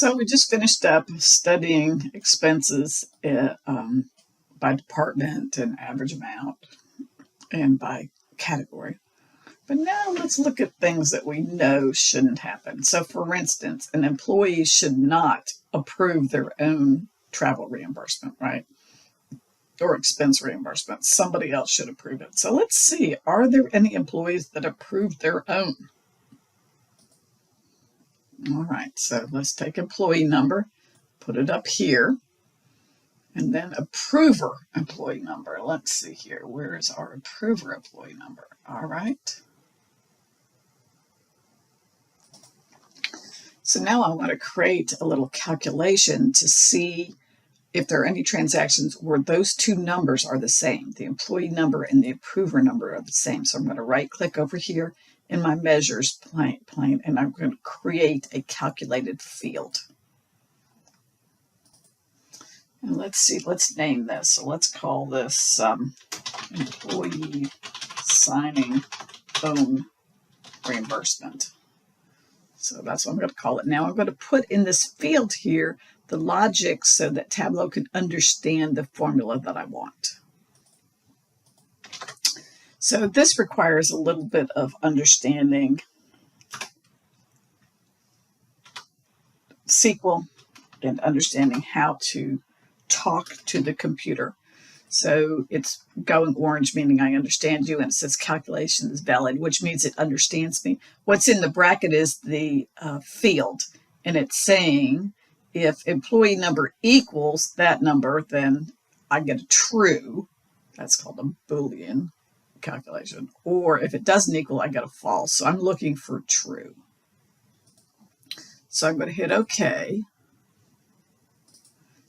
So we just finished up studying expenses by department and average amount and by category. But now let's look at things that we know shouldn't happen. So for instance, an employee should not approve their own travel reimbursement, right? Or expense reimbursement. Somebody else should approve it. So let's see, are there any employees that approve their own? All right, so let's take employee number, put it up here, and then approver employee number. Let's see here, where is our approver employee number? All right. So now I want to create a little calculation to see if there are any transactions where those two numbers are the same. The employee number and the approver number are the same. So I'm going to right click over here in my measures plane, and I'm going to create a calculated field. And let's see, let's name this. So let's call this employee signing own reimbursement. So that's what I'm going to call it. Now I'm going to put in this field here the logic so that Tableau can understand the formula that I want. So this requires a little bit of understanding SQL and understanding how to talk to the computer. So it's going orange, meaning I understand you, and it says calculation is valid, which means it understands me. What's in the bracket is the field, and it's saying if employee number equals that number, then I get a true. That's called a Boolean calculation. Or if it doesn't equal, I get a false. So I'm looking for true. So I'm going to hit OK.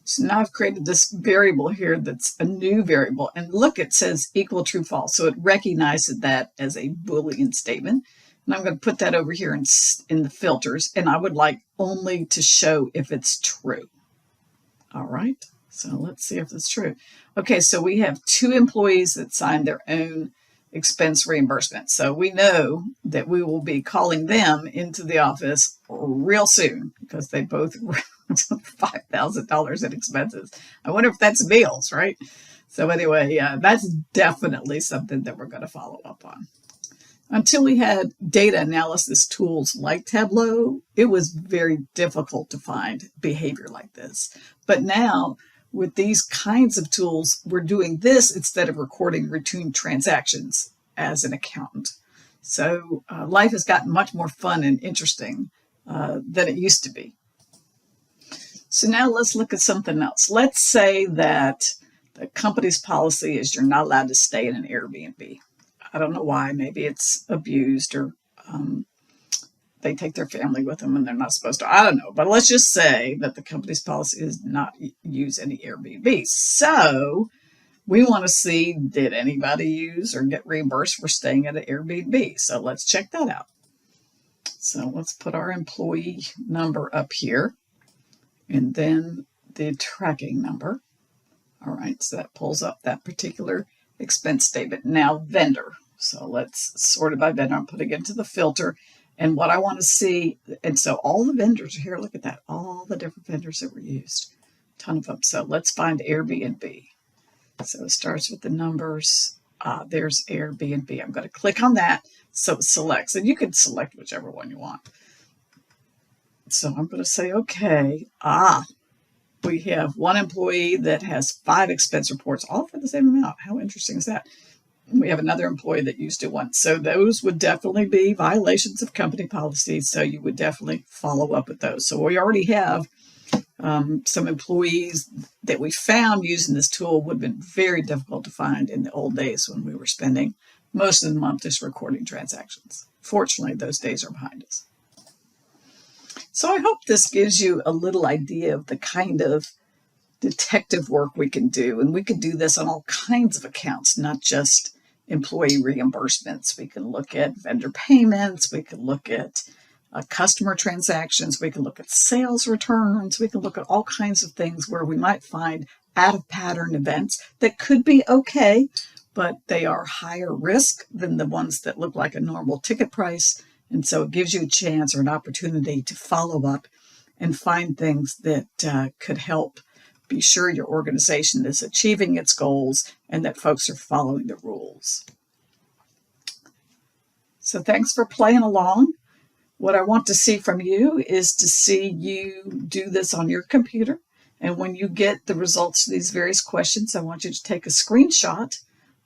So now I've created this variable here that's a new variable. And look, it says equal, true, false. So it recognizes that as a Boolean statement. And I'm going to put that over here in the filters. And I would like only to show if it's true. All right. So let's see if it's true. Okay, so we have two employees that signed their own expense reimbursement. So we know that we will be calling them into the office real soon because they both $5,000 in expenses. I wonder if that's meals, right? So anyway, that's definitely something that we're going to follow up on. Until we had data analysis tools like Tableau, it was very difficult to find behavior like this. But now, with these kinds of tools, we're doing this instead of recording routine transactions as an accountant. So life has gotten much more fun and interesting than it used to be. So now let's look at something else. Let's say that the company's policy is you're not allowed to stay in an Airbnb. I don't know why. Maybe it's abused or they take their family with them and they're not supposed to. I don't know. But let's just say that the company's policy is not use any Airbnb. So we want to see, did anybody use or get reimbursed for staying at an Airbnb? So let's check that out. So let's put our employee number up here and then the tracking number. All right, so that pulls up that particular expense statement. Now vendor. So let's sort it by vendor. I'm putting it into the filter. And what I want to see, and so all the vendors are here. Look at that. All the different vendors that were used. A ton of them. So let's find Airbnb. So it starts with the numbers. There's Airbnb. I'm going to click on that. So it selects. And you can select whichever one you want. So I'm going to say, okay. We have one employee that has 5 expense reports, all for the same amount. How interesting is that? We have another employee that used it once. So those would definitely be violations of company policies. So you would definitely follow up with those. So we already have some employees that we found using this tool would have been very difficult to find in the old days when we were spending most of the month just recording transactions. Fortunately, those days are behind us. So I hope this gives you a little idea of the kind of detective work we can do. And we could do this on all kinds of accounts, not just employee reimbursements. We can look at vendor payments. We can look at customer transactions. We can look at sales returns. We can look at all kinds of things where we might find out-of-pattern events that could be okay, but they are higher risk than the ones that look like a normal ticket price. And so it gives you a chance or an opportunity to follow up and find things that could help be sure your organization is achieving its goals and that folks are following the rules. So thanks for playing along. What I want to see from you is to see you do this on your computer. And when you get the results to these various questions, I want you to take a screenshot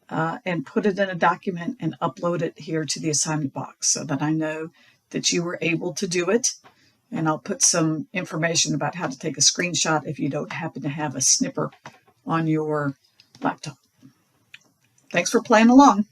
and put it in a document and upload it here to the assignment box so that I know that you were able to do it. And I'll put some information about how to take a screenshot if you don't happen to have a snipper on your laptop. Thanks for playing along.